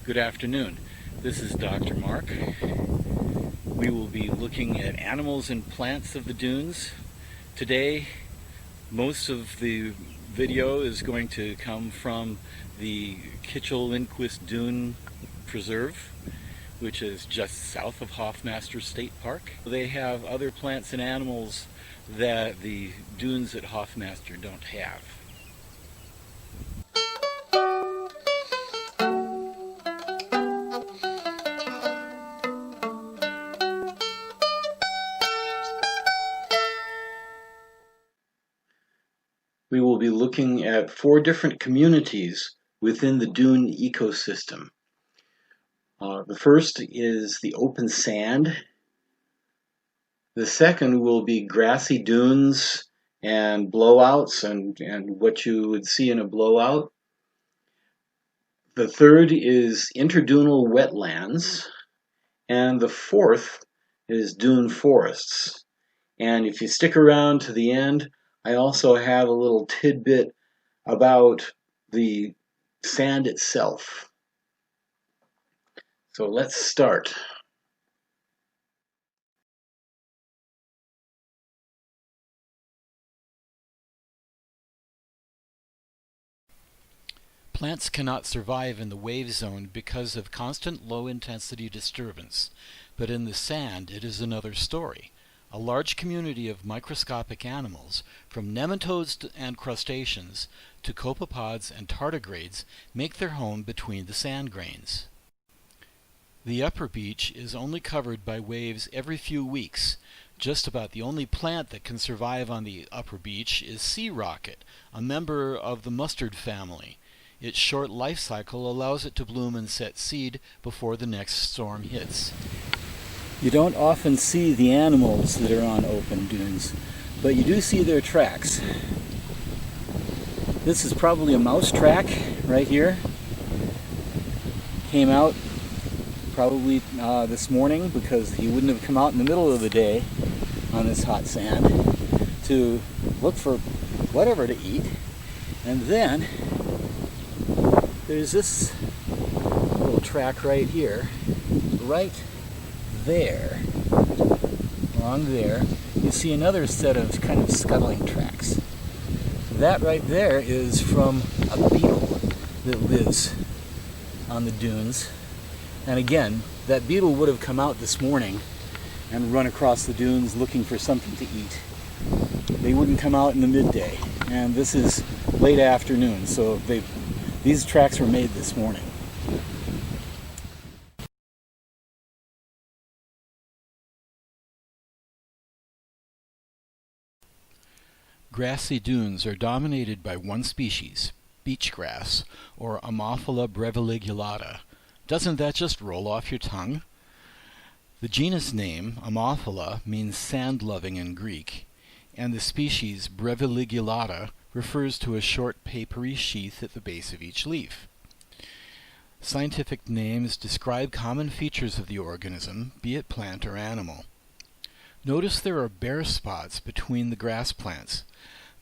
Good afternoon. This is Dr. Mark. We will be looking at animals and plants of the dunes. Today, most of the video is going to come from the Kitchell-Lindquist Dune Preserve, which is just south of Hoffmaster State Park. They have other plants and animals that the dunes at Hoffmaster don't have. We will be looking at 4 different communities within the dune ecosystem. The first is the open sand. The second will be grassy dunes and blowouts and what you would see in a blowout. The third is interdunal wetlands. And the fourth is dune forests. And if you stick around to the end, I also have a little tidbit about the sand itself. So let's start. Plants cannot survive in the wave zone because of constant low-intensity disturbance, but in the sand it is another story. A large community of microscopic animals, from nematodes and crustaceans to copepods and tardigrades, make their home between the sand grains. The upper beach is only covered by waves every few weeks. Just about the only plant that can survive on the upper beach is sea rocket, a member of the mustard family. Its short life cycle allows it to bloom and set seed before the next storm hits. You don't often see the animals that are on open dunes, but you do see their tracks. This is probably a mouse track right here. Came out probably this morning because he wouldn't have come out in the middle of the day on this hot sand to look for whatever to eat. And then there's this little track right here, right there, along there. You see another set of kind of scuttling tracks. That right there is from a beetle that lives on the dunes. And again, that beetle would have come out this morning and run across the dunes looking for something to eat. They wouldn't come out in the midday. And this is late afternoon, so these tracks were made this morning. Grassy dunes are dominated by one species, beach grass, or Ammophila breviligulata. Doesn't that just roll off your tongue? The genus name, Ammophila, means sand-loving in Greek, and the species breviligulata refers to a short papery sheath at the base of each leaf. Scientific names describe common features of the organism, be it plant or animal. Notice there are bare spots between the grass plants.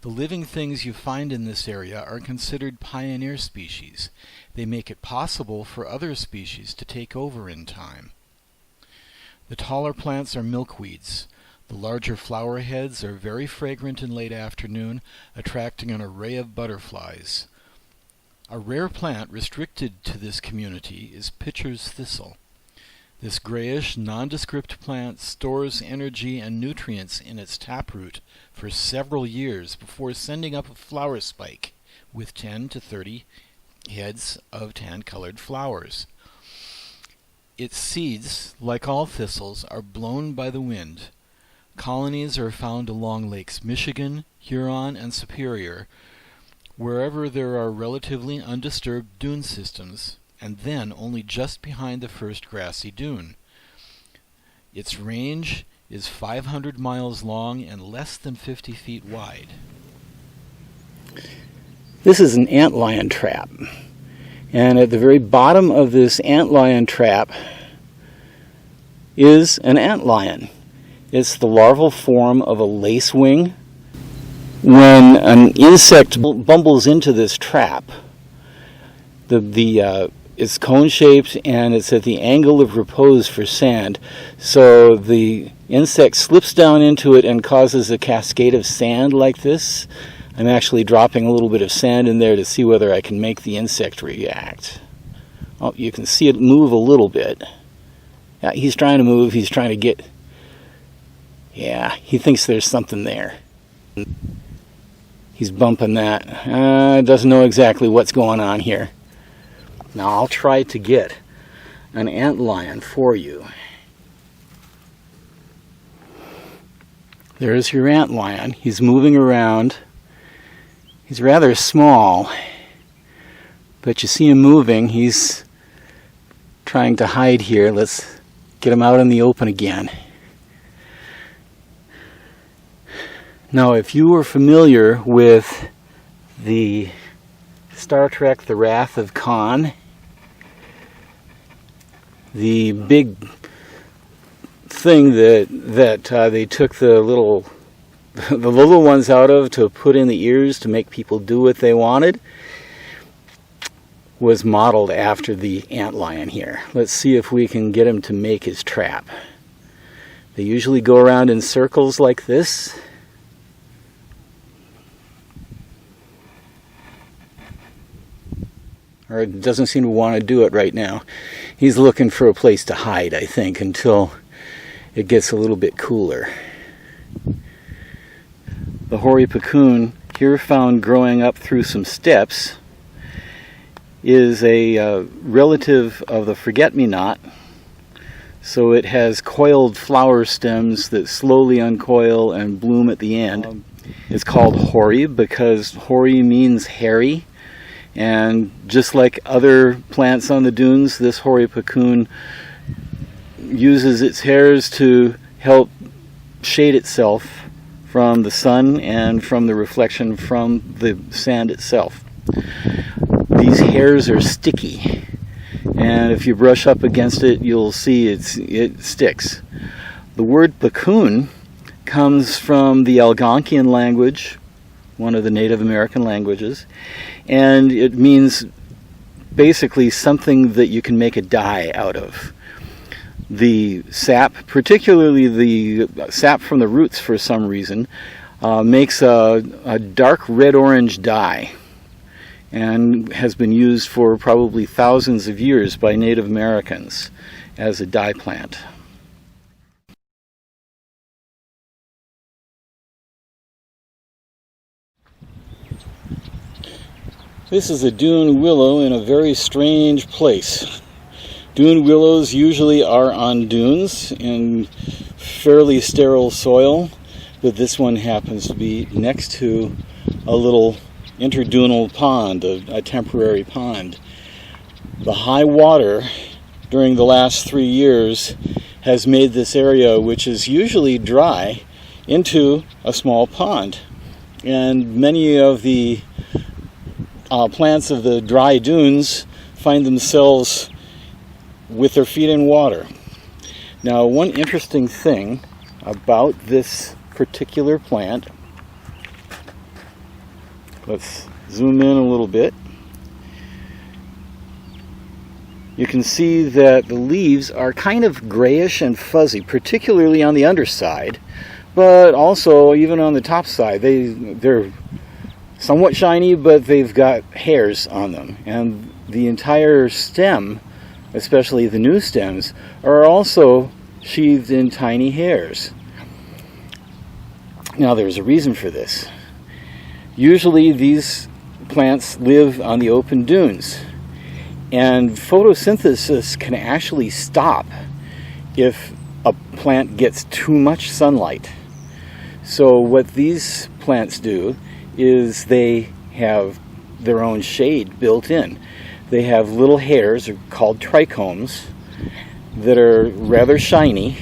The living things you find in this area are considered pioneer species. They make it possible for other species to take over in time. The taller plants are milkweeds. The larger flower heads are very fragrant in late afternoon, attracting an array of butterflies. A rare plant restricted to this community is pitcher's thistle. This grayish, nondescript plant stores energy and nutrients in its taproot for several years before sending up a flower spike with 10 to 30 heads of tan-colored flowers. Its seeds, like all thistles, are blown by the wind. Colonies are found along Lakes Michigan, Huron, and Superior, wherever there are relatively undisturbed dune systems, and then only just behind the first grassy dune. Its range is 500 miles long and less than 50 feet wide. This is an antlion trap, and at the very bottom of this antlion trap is an antlion. It's the larval form of a lacewing. When an insect bumbles into this trap, the it's cone-shaped and it's at the angle of repose for sand. So the insect slips down into it and causes a cascade of sand like this. I'm actually dropping a little bit of sand in there to see whether I can make the insect react. Oh, you can see it move a little bit. Yeah, he's trying to move. He's trying to get... Yeah, he thinks there's something there. He's bumping that. Doesn't know exactly what's going on here. Now I'll try to get an antlion for you. There's your antlion. He's moving around. He's rather small, but you see him moving. He's trying to hide here. Let's get him out in the open again. Now, if you were familiar with the Star Trek The Wrath of Khan, the big thing that they took the little ones out of to put in the ears to make people do what they wanted, was modeled after the antlion here. Let's see if we can get him to make his trap. They usually go around in circles like this. Or it doesn't seem to want to do it right now. He's looking for a place to hide, I think, until it gets a little bit cooler. The hoary puccoon, here found growing up through some steps, is a relative of the forget-me-not. So it has coiled flower stems that slowly uncoil and bloom at the end. It's called hoary because hoary means hairy. And just like other plants on the dunes, this hoary puccoon uses its hairs to help shade itself from the sun and from the reflection from the sand itself. These hairs are sticky, and if you brush up against it, you'll see it sticks. The word puccoon comes from the Algonquian language, one of the Native American languages, and it means basically something that you can make a dye out of. The sap, particularly the sap from the roots for some reason, makes a dark red-orange dye and has been used for probably thousands of years by Native Americans as a dye plant. This is a dune willow in a very strange place. Dune willows usually are on dunes in fairly sterile soil, but this one happens to be next to a little interdunal pond, a temporary pond. The high water during the last 3 years has made this area, which is usually dry, into a small pond. And many of the plants of the dry dunes find themselves with their feet in water. Now, one interesting thing about this particular plant, let's zoom in a little bit. You can see that the leaves are kind of grayish and fuzzy, particularly on the underside, but also even on the top side. They're somewhat shiny, but they've got hairs on them, and the entire stem, especially the new stems, are also sheathed in tiny hairs. Now, there's a reason for this. Usually these plants live on the open dunes, and photosynthesis can actually stop if a plant gets too much sunlight. So what these plants do is they have their own shade built in. They have little hairs called trichomes that are rather shiny,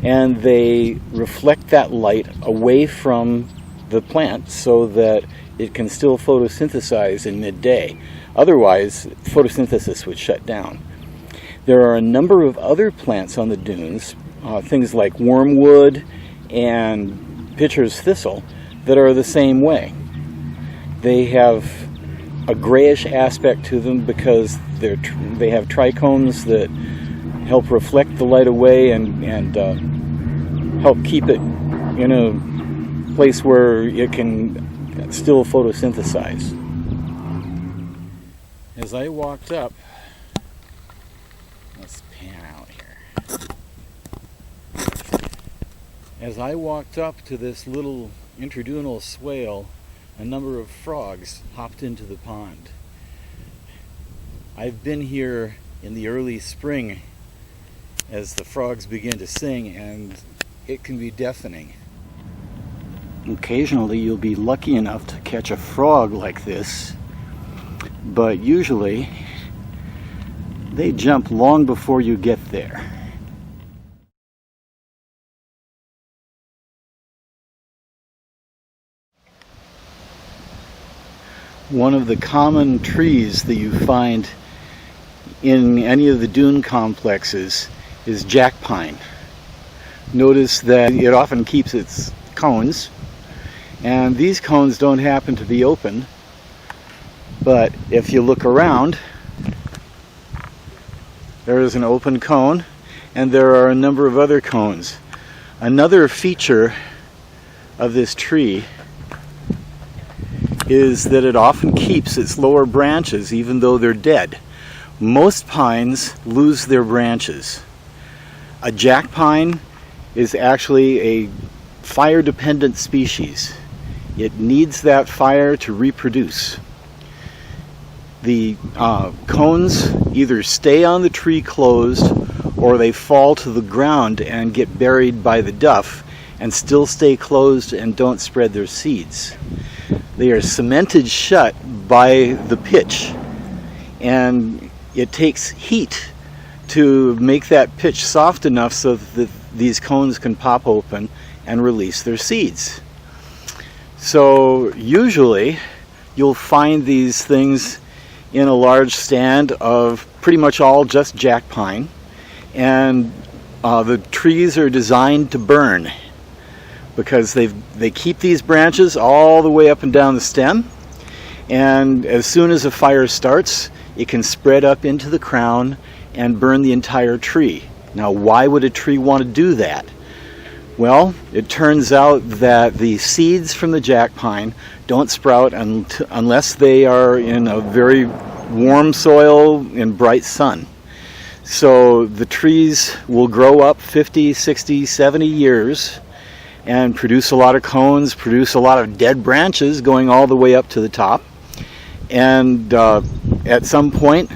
and they reflect that light away from the plant so that it can still photosynthesize in midday. Otherwise, photosynthesis would shut down. There are a number of other plants on the dunes, things like wormwood and pitcher's thistle, that are the same way. They have a grayish aspect to them because they have trichomes that help reflect the light away and help keep it in a place where it can still photosynthesize. As I walked up, let's pan out here. As I walked up to this little interdunal swale, a number of frogs hopped into the pond. I've been here in the early spring as the frogs begin to sing, and it can be deafening. Occasionally you'll be lucky enough to catch a frog like this, but usually they jump long before you get there. One of the common trees that you find in any of the dune complexes is jack pine. Notice that it often keeps its cones, and these cones don't happen to be open, but if you look around, there is an open cone and there are a number of other cones. Another feature of this tree is that it often keeps its lower branches even though they're dead. Most pines lose their branches. A jack pine is actually a fire-dependent species. It needs that fire to reproduce. The cones either stay on the tree closed or they fall to the ground and get buried by the duff and still stay closed and don't spread their seeds. They are cemented shut by the pitch, and it takes heat to make that pitch soft enough so that these cones can pop open and release their seeds. So usually you'll find these things in a large stand of pretty much all just jack pine, and the trees are designed to burn because they keep these branches all the way up and down the stem, and as soon as a fire starts, it can spread up into the crown and burn the entire tree. Now, why would a tree want to do that? Well, it turns out that the seeds from the jack pine don't sprout unless they are in a very warm soil in bright sun. So the trees will grow up 50, 60, 70 years and produce a lot of cones, produce a lot of dead branches going all the way up to the top. And at some point,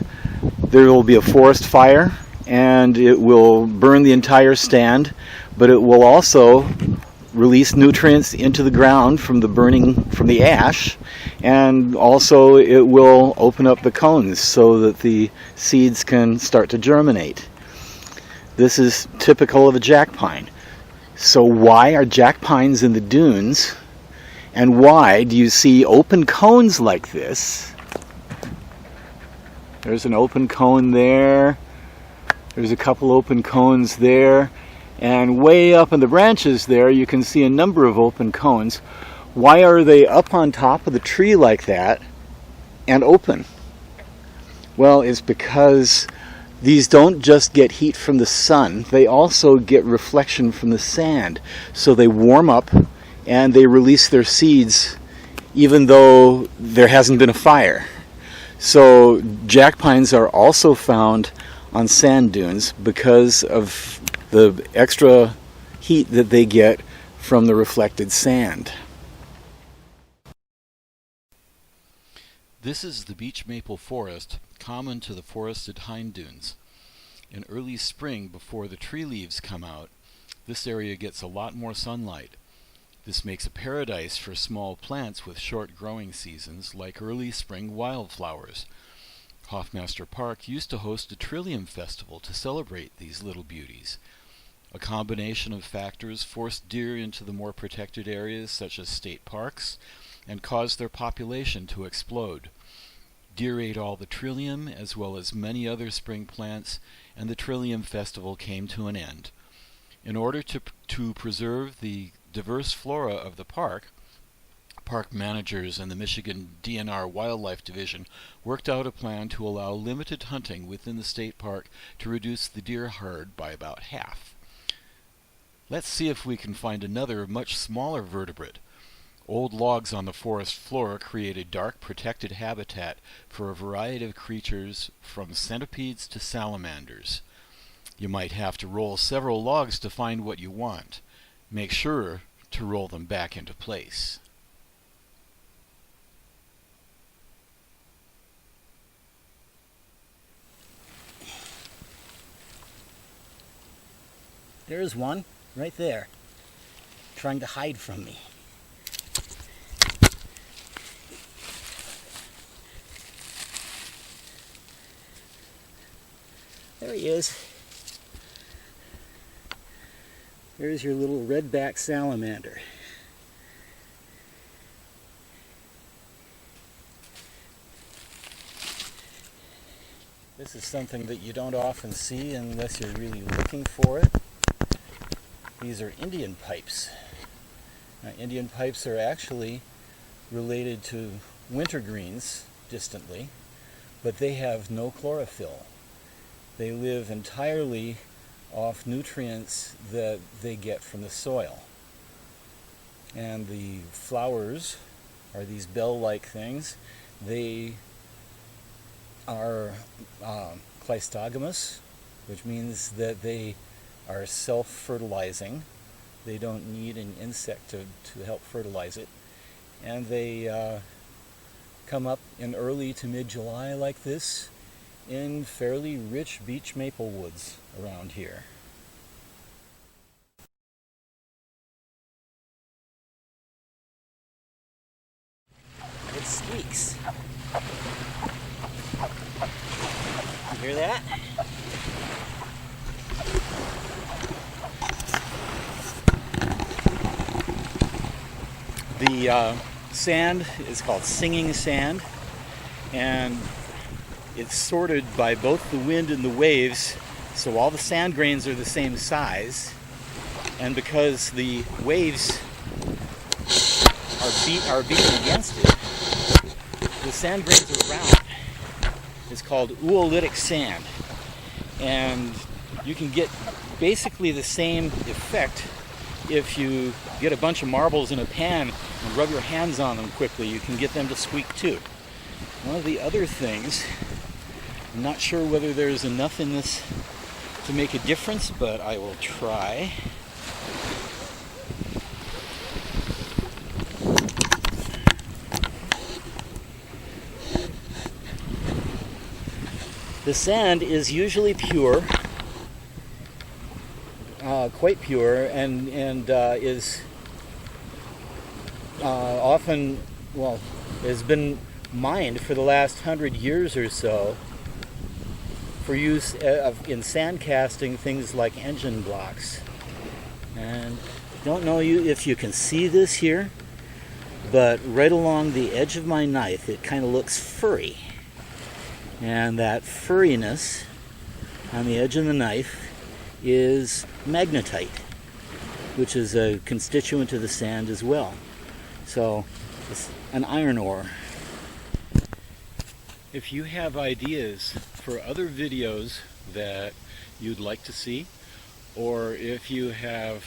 there will be a forest fire and it will burn the entire stand, but it will also release nutrients into the ground from the burning, from the ash, and also it will open up the cones so that the seeds can start to germinate. This is typical of a jack pine. So why are jack pines in the dunes, and why do you see open cones like this? There's an open cone there, there's a couple open cones there, and way up in the branches there you can see a number of open cones. Why are they up on top of the tree like that and open? Well, it's because these don't just get heat from the sun, they also get reflection from the sand. So they warm up and they release their seeds even though there hasn't been a fire. So jack pines are also found on sand dunes because of the extra heat that they get from the reflected sand. This is the beech maple forest, common to the forested hind dunes. In early spring, before the tree leaves come out, this area gets a lot more sunlight. This makes a paradise for small plants with short growing seasons, like early spring wildflowers. Hoffmaster Park used to host a Trillium Festival to celebrate these little beauties. A combination of factors forced deer into the more protected areas such as state parks and caused their population to explode. Deer ate all the trillium as well as many other spring plants, and the Trillium Festival came to an end. In order to preserve the diverse flora of the park, park managers and the Michigan DNR Wildlife Division worked out a plan to allow limited hunting within the state park to reduce the deer herd by about half. Let's see if we can find another much smaller vertebrate. Old logs on the forest floor create a dark protected habitat for a variety of creatures from centipedes to salamanders. You might have to roll several logs to find what you want. Make sure to roll them back into place. There's one right there, trying to hide from me. There he is. There's your little redback salamander. This is something that you don't often see unless you're really looking for it. These are Indian pipes. Now, Indian pipes are actually related to wintergreens distantly, but they have no chlorophyll. They live entirely off nutrients that they get from the soil. And the flowers are these bell-like things. They are cleistogamous, which means that they are self-fertilizing. They don't need an insect to help fertilize it. And they come up in early to mid-July like this in fairly rich beech maple woods around here. It squeaks. You hear that? The sand is called singing sand, and it's sorted by both the wind and the waves, so all the sand grains are the same size, and because the waves are beating against it, the sand grains are round. It's called oolitic sand, and you can get basically the same effect if you get a bunch of marbles in a pan and rub your hands on them quickly. You can get them to squeak too. One of the other things, I'm not sure whether there's enough in this to make a difference, but I will try. The sand is usually pure, quite pure, and is often, well, has been mined for the last 100 years or so for use in sand casting things like engine blocks. And don't know if you can see this here, but right along the edge of my knife it kind of looks furry. And that furriness on the edge of the knife is magnetite, which is a constituent of the sand as well. So it's an iron ore. If you have ideas for other videos that you'd like to see, or if you have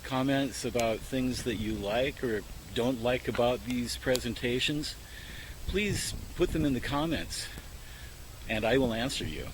comments about things that you like or don't like about these presentations, please put them in the comments and I will answer you.